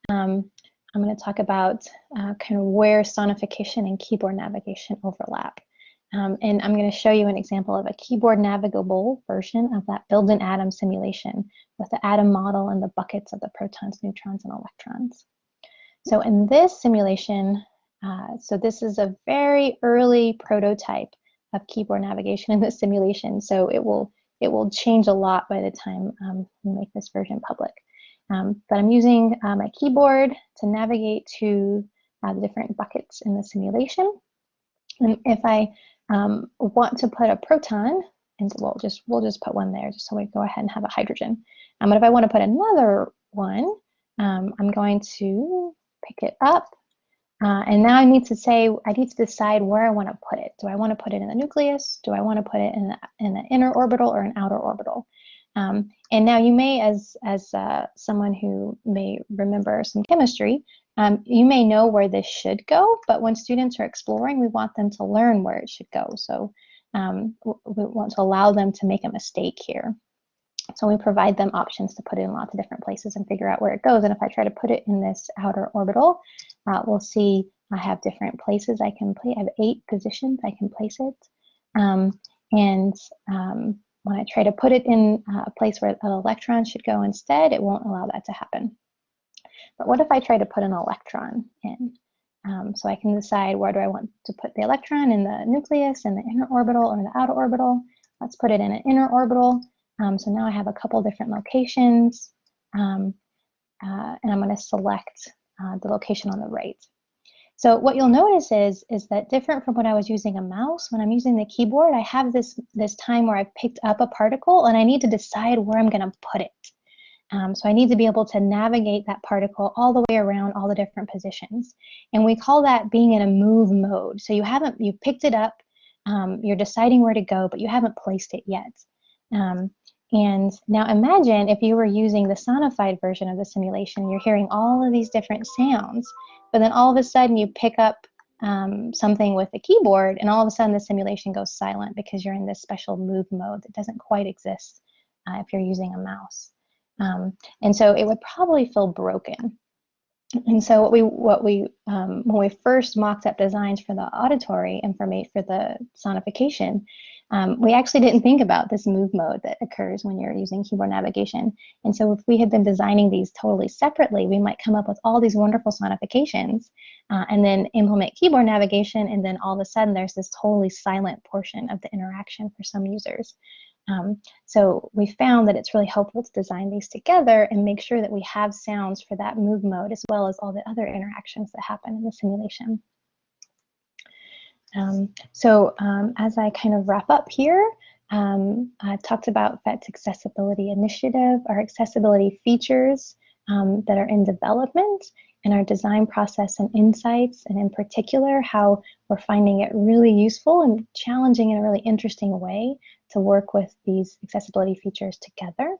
[SPEAKER 2] I'm going to talk about kind of where sonification and keyboard navigation overlap. And I'm going to show you an example of a keyboard navigable version of that built-in atom simulation with the atom model and the buckets of the protons, neutrons, and electrons. So in this simulation, so this is a very early prototype of keyboard navigation in this simulation. So it will change a lot by the time we make this version public. But I'm using my keyboard to navigate to the different buckets in the simulation. And if I want to put a proton, and we'll just put one there, just so we go ahead and have a hydrogen. But if I want to put another one, I'm going to pick it up. And now I need to decide where I want to put it. Do I want to put it in the nucleus? Do I want to put it in the inner orbital or an outer orbital? And now you may, as someone who may remember some chemistry, you may know where this should go, but when students are exploring, we want them to learn where it should go. So we want to allow them to make a mistake here. So we provide them options to put it in lots of different places and figure out where it goes. And if I try to put it in this outer orbital, we'll see I have different places I can place. I have 8 positions I can place it. When I try to put it in a place where an electron should go instead, it won't allow that to happen. But what if I try to put an electron in? So I can decide where do I want to put the electron, in the nucleus, in the inner orbital, or in the outer orbital. Let's put it in an inner orbital. So now I have a couple different locations, and I'm going to select the location on the right. So what you'll notice is that different from when I was using a mouse, when I'm using the keyboard, I have this time where I've picked up a particle and I need to decide where I'm going to put it. So I need to be able to navigate that particle all the way around all the different positions. And we call that being in a move mode. So you picked it up, you're deciding where to go, but you haven't placed it yet. And now imagine if you were using the sonified version of the simulation, you're hearing all of these different sounds, but then all of a sudden you pick up something with the keyboard and all of a sudden the simulation goes silent because you're in this special move mode that doesn't quite exist if you're using a mouse. And so it would probably feel broken. And so when we first mocked up designs for the auditory information for the sonification, we actually didn't think about this move mode that occurs when you're using keyboard navigation. And so if we had been designing these totally separately, we might come up with all these wonderful sonifications and then implement keyboard navigation, and then all of a sudden there's this totally silent portion of the interaction for some users. So we found that it's really helpful to design these together and make sure that we have sounds for that move mode as well as all the other interactions that happen in the simulation. As I kind of wrap up here, I talked about PhET's accessibility initiative, our accessibility features that are in development, and our design process and insights, and in particular, how we're finding it really useful and challenging in a really interesting way to work with these accessibility features together.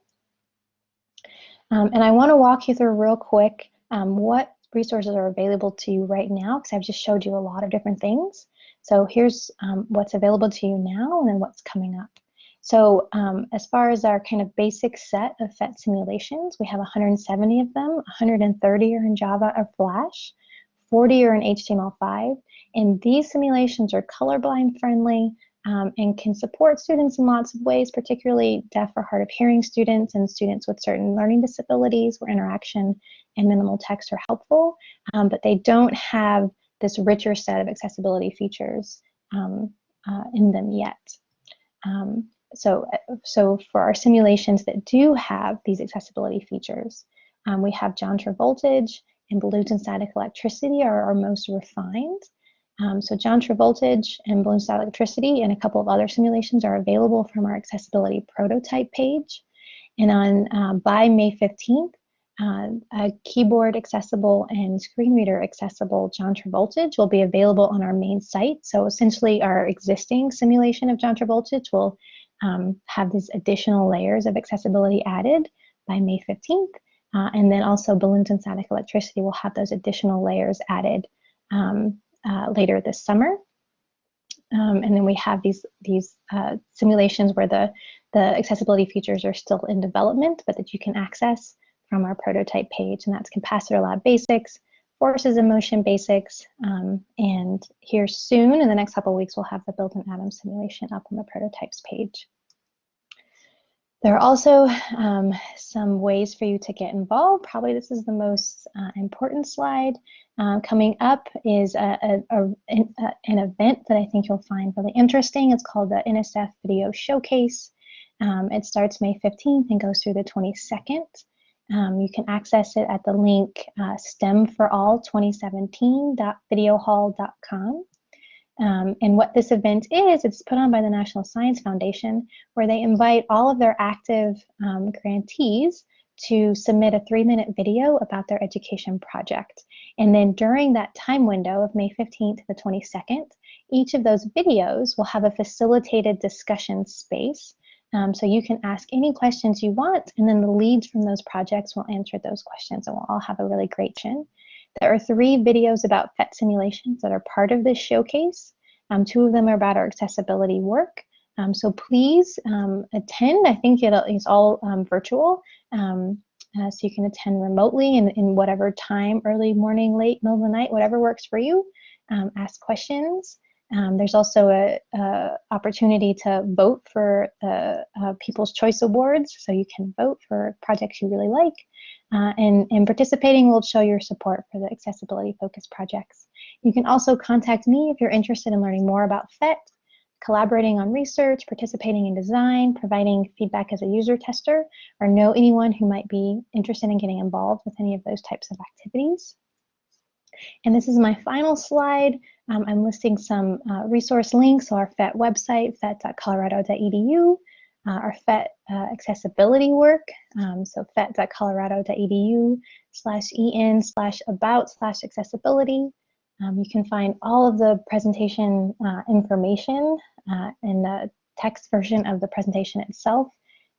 [SPEAKER 2] And I want to walk you through real quick what resources are available to you right now, because I've just showed you a lot of different things. So here's what's available to you now and then what's coming up. So as far as our kind of basic set of PhET simulations, we have 170 of them, 130 are in Java or Flash, 40 are in HTML5, and these simulations are colorblind friendly and can support students in lots of ways, particularly deaf or hard of hearing students and students with certain learning disabilities where interaction and minimal text are helpful, but they don't have this richer set of accessibility features in them yet. So for our simulations that do have these accessibility features, we have Jontr Voltage and balloons and static electricity are our most refined. So Jontr Voltage and balloon static electricity and a couple of other simulations are available from our accessibility prototype page. And by May 15th, a keyboard accessible and screen reader accessible Jontr Voltage will be available on our main site. So essentially our existing simulation of Jontr Voltage will have these additional layers of accessibility added by May 15th. And then also balloons and static electricity will have those additional layers added later this summer. And then we have these simulations where the accessibility features are still in development, but that you can access from our prototype page, and that's Capacitor Lab Basics, Forces in Motion Basics, and here soon, in the next couple of weeks, we'll have the built-in atom simulation up on the prototypes page. There are also some ways for you to get involved. Probably this is the most important slide. Coming up is an event that I think you'll find really interesting. It's called the NSF Video Showcase. It starts May 15th and goes through the 22nd. You can access it at the link stemforall2017.videohall.com. And what this event is, it's put on by the National Science Foundation, where they invite all of their active grantees to submit a 3-minute video about their education project. And then during that time window of May 15th to the 22nd, each of those videos will have a facilitated discussion space. So you can ask any questions you want, and then the leads from those projects will answer those questions, and we'll all have a really great chin. There are 3 videos about PhET simulations that are part of this showcase. Two of them are about our accessibility work. So please attend. I think it's all virtual. So you can attend remotely in whatever time, early morning, late, middle of the night, whatever works for you. Ask questions. There's also a opportunity to vote for the People's Choice Awards, so you can vote for projects you really like. And participating will show your support for the accessibility-focused projects. You can also contact me if you're interested in learning more about PhET, collaborating on research, participating in design, providing feedback as a user tester, or know anyone who might be interested in getting involved with any of those types of activities. And this is my final slide. I'm listing some resource links, so our PhET website, phet.colorado.edu, our PhET accessibility work, so phet.colorado.edu/en/about/accessibility. You can find all of the presentation information in the text version of the presentation itself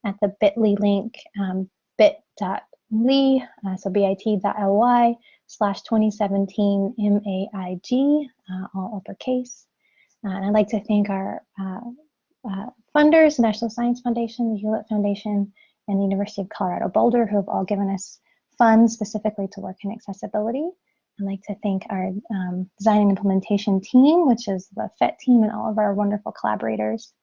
[SPEAKER 2] at the bit.ly link, bit.ly, so bit.ly/2017 MAIG, all uppercase. And I'd like to thank our funders, the National Science Foundation, the Hewlett Foundation, and the University of Colorado Boulder, who have all given us funds specifically to work in accessibility. I'd like to thank our design and implementation team, which is the PhET team, and all of our wonderful collaborators.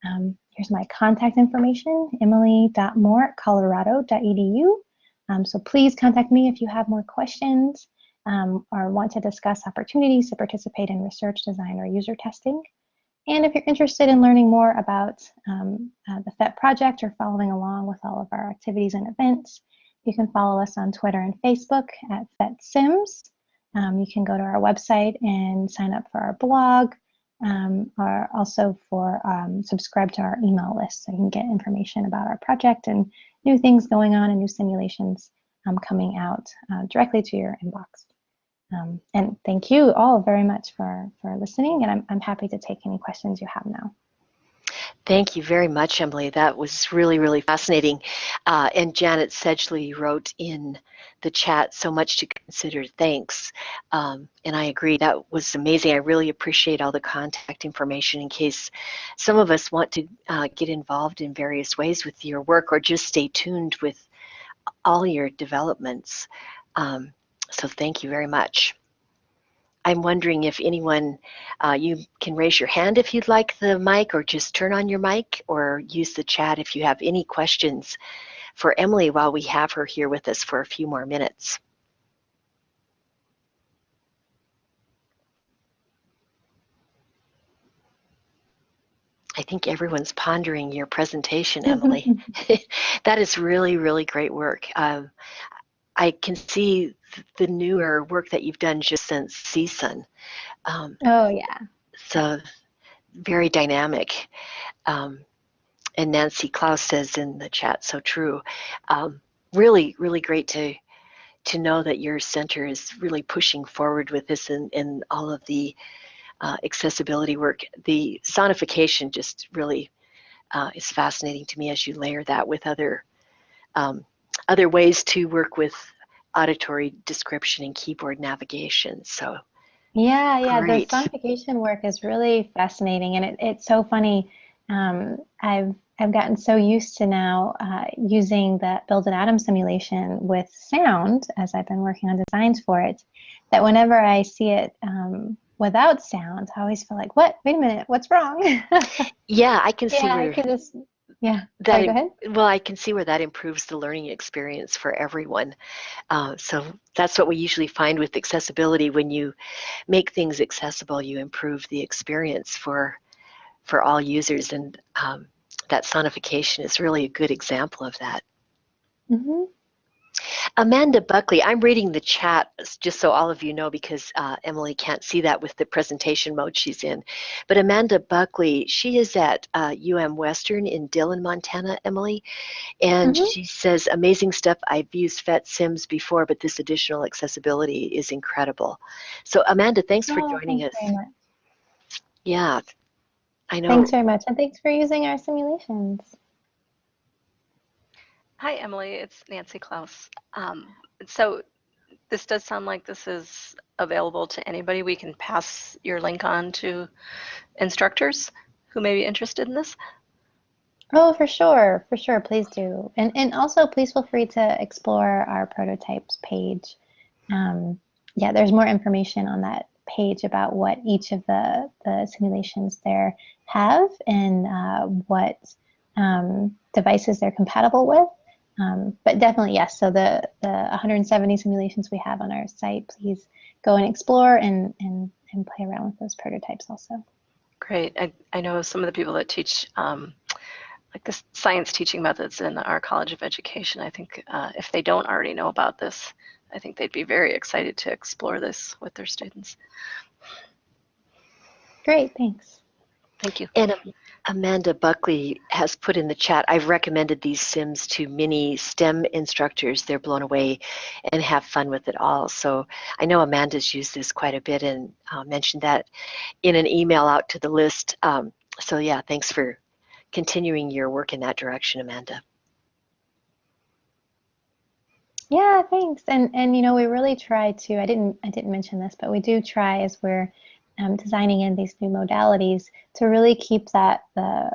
[SPEAKER 2] Here's my contact information, emily.moore@colorado.edu. So please contact me if you have more questions or want to discuss opportunities to participate in research, design, or user testing. And if you're interested in learning more about the PhET project or following along with all of our activities and events, you can follow us on Twitter and Facebook at PhETSIMS. You can go to our website and sign up for our blog, or also for subscribe to our email list so you can get information about our project and new things going on and new simulations coming out directly to your inbox. And thank you all very much for listening, and I'm happy to take any questions you have now.
[SPEAKER 1] Thank you very much, Emily. That was really, really fascinating. And Janet Sedgley wrote in the chat, so much to consider, thanks. And I agree, that was amazing. I really appreciate all the contact information in case some of us want to get involved in various ways with your work or just stay tuned with all your developments. So thank you very much. I'm wondering if anyone, you can raise your hand if you'd like the mic, or just turn on your mic, or use the chat if you have any questions for Emily while we have her here with us for a few more minutes. I think everyone's pondering your presentation, Emily. That is really, really great work. I can see the newer work that you've done just since CSUN.
[SPEAKER 2] Oh, yeah.
[SPEAKER 1] So very dynamic. And Nancy Klaus says in the chat, so true. Really, really great to know that your center is really pushing forward with this and all of the accessibility work. The sonification just really is fascinating to me as you layer that with other ways to work with auditory description and keyboard navigation. So
[SPEAKER 2] yeah, the
[SPEAKER 1] great.
[SPEAKER 2] sonification work is really fascinating, and it's so funny. I've gotten so used to now using the Build an Atom simulation with sound, as I've been working on designs for it, that whenever I see it without sound, I always feel like, what? Wait a minute, what's wrong?
[SPEAKER 1] Yeah, I can see
[SPEAKER 2] Yeah,
[SPEAKER 1] where
[SPEAKER 2] I can just, yeah.
[SPEAKER 1] that.
[SPEAKER 2] Sorry, go ahead.
[SPEAKER 1] Well, I can see where that improves the learning experience for everyone. So that's what we usually find with accessibility. When you make things accessible, you improve the experience for all users, and that sonification is really a good example of that.
[SPEAKER 2] Mm-hmm.
[SPEAKER 1] Amanda Buckley, I'm reading the chat just so all of you know, because Emily can't see that with the presentation mode she's in. But Amanda Buckley, she is at Western in Dillon, Montana, Emily, and she says, amazing stuff. I've used PhET-SIMS before, but this additional accessibility is incredible. So Amanda, thanks for joining us.
[SPEAKER 2] Very much.
[SPEAKER 1] Yeah, I know.
[SPEAKER 2] Thanks very much, and thanks for using our simulations.
[SPEAKER 3] Hi, Emily. It's Nancy Klaus. So this does sound like this is available to anybody. We can pass your link on to instructors who may be interested in this.
[SPEAKER 2] Oh, for sure, please do. And also please feel free to explore our prototypes page. Um, yeah, there's more information on that page about what each of the simulations there have and what devices they're compatible with. But definitely, yes, so the 170 simulations we have on our site, please go and explore and play around with those prototypes also.
[SPEAKER 3] Great. I know some of the people that teach like the science teaching methods in our College of Education. I think if they don't already know about this, I think they'd be very excited to explore this with their students.
[SPEAKER 2] Great, thanks.
[SPEAKER 3] Thank you.
[SPEAKER 1] And Amanda Buckley has put in the chat, I've recommended these sims to many STEM instructors. They're blown away and have fun with it all. So I know Amanda's used this quite a bit and mentioned that in an email out to the list. So yeah, thanks for continuing your work in that direction, Amanda.
[SPEAKER 2] Yeah, thanks. And you know, we really try to, I didn't mention this, but we do try as we're designing in these new modalities to really keep that the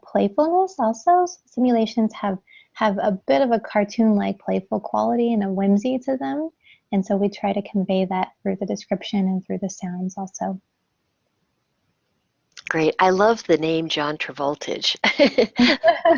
[SPEAKER 2] playfulness also. So simulations have a bit of a cartoon-like playful quality and a whimsy to them. And so we try to convey that through the description and through the sounds also.
[SPEAKER 1] Great. I love the name John Travoltage.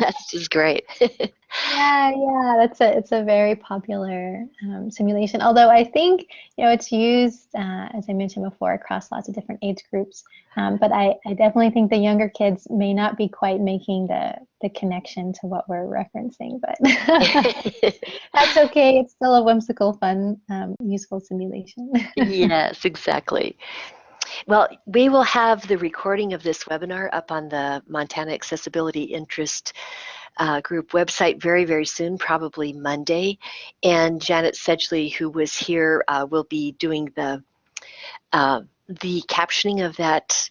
[SPEAKER 1] That's just great.
[SPEAKER 2] Yeah, it's a very popular simulation. Although I think you know it's used, as I mentioned before, across lots of different age groups. But I definitely think the younger kids may not be quite making the connection to what we're referencing. But that's okay. It's still a whimsical, fun, useful simulation.
[SPEAKER 1] Yes, exactly. Well, we will have the recording of this webinar up on the Montana Accessibility Interest Group website very, very soon, probably Monday. And Janet Sedgley, who was here, will be doing the captioning of that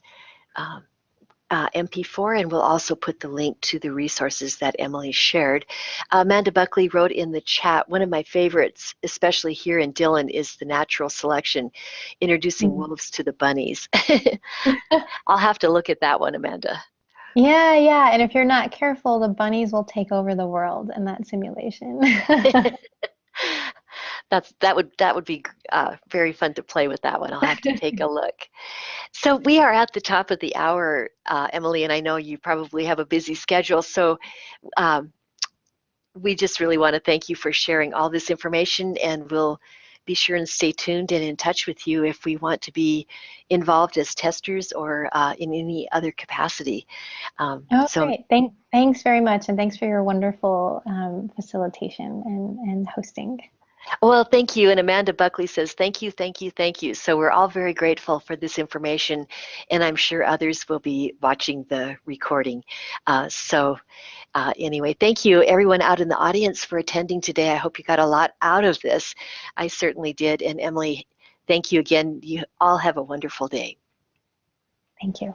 [SPEAKER 1] MP4, and we'll also put the link to the resources that Emily shared. Amanda Buckley wrote in the chat, one of my favorites, especially here in Dillon, is the natural selection, introducing wolves to the bunnies. I'll have to look at that one, Amanda.
[SPEAKER 2] Yeah. And if you're not careful, the bunnies will take over the world in that simulation.
[SPEAKER 1] That would be very fun to play with that one. I'll have to take a look. So we are at the top of the hour, Emily, and I know you probably have a busy schedule. So we just really want to thank you for sharing all this information, and we'll be sure and stay tuned and in touch with you if we want to be involved as testers or in any other capacity.
[SPEAKER 2] Great. Thanks very much, and thanks for your wonderful facilitation and hosting.
[SPEAKER 1] Well, thank you. And Amanda Buckley says, thank you, thank you, thank you. So we're all very grateful for this information, and I'm sure others will be watching the recording. Anyway, thank you everyone out in the audience for attending today. I hope you got a lot out of this. I certainly did. And Emily, thank you again. You all have a wonderful day.
[SPEAKER 2] Thank you.